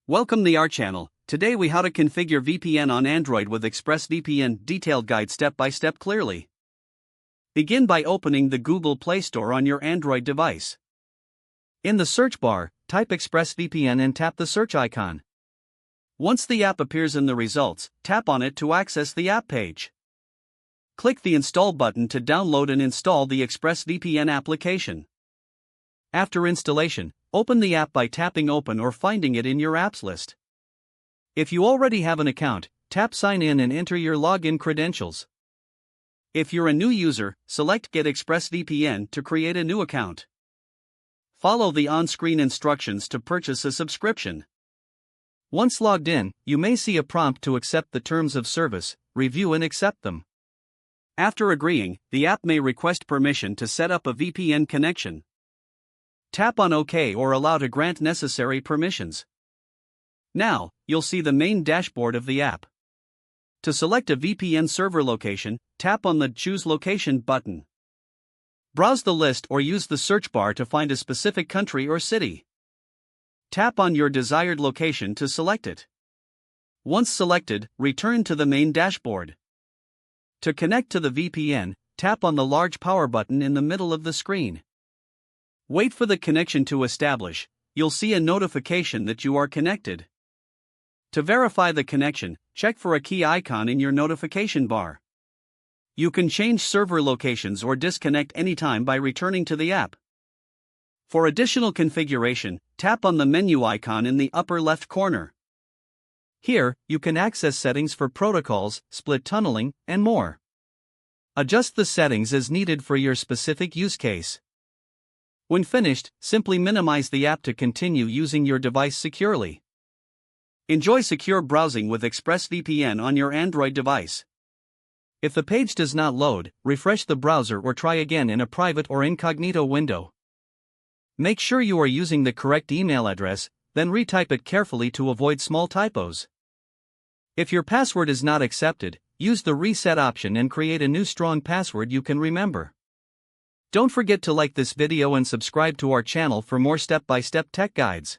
Welcome to our channel. Today we how to configure VPN on Android with ExpressVPN detailed guide step by step clearly. Begin by opening the Google Play Store on your Android device. In the search bar, type ExpressVPN and tap the search icon. Once the app appears in the results, tap on it to access the app page. Click the Install button to download and install the ExpressVPN application. After installation, open the app by tapping Open or finding it in your apps list. If you already have an account, tap Sign In and enter your login credentials. If you're a new user, select Get ExpressVPN to create a new account. Follow the on-screen instructions to purchase a subscription. Once logged in, you may see a prompt to accept the terms of service, review and accept them. After agreeing, the app may request permission to set up a VPN connection. Tap on OK or Allow to grant necessary permissions. Now, you'll see the main dashboard of the app. To select a VPN server location, tap on the Choose Location button. Browse the list or use the search bar to find a specific country or city. Tap on your desired location to select it. Once selected, return to the main dashboard. To connect to the VPN, tap on the large power button in the middle of the screen. Wait for the connection to establish. You'll see a notification that you are connected. To verify the connection, check for a key icon in your notification bar. You can change server locations or disconnect anytime by returning to the app. For additional configuration, tap on the menu icon in the upper left corner. Here, you can access settings for protocols, split tunneling, and more. Adjust the settings as needed for your specific use case. When finished, simply minimize the app to continue using your device securely. Enjoy secure browsing with ExpressVPN on your Android device. If the page does not load, refresh the browser or try again in a private or incognito window. Make sure you are using the correct email address, then retype it carefully to avoid small typos. If your password is not accepted, use the reset option and create a new strong password you can remember. Don't forget to like this video and subscribe to our channel for more step-by-step tech guides.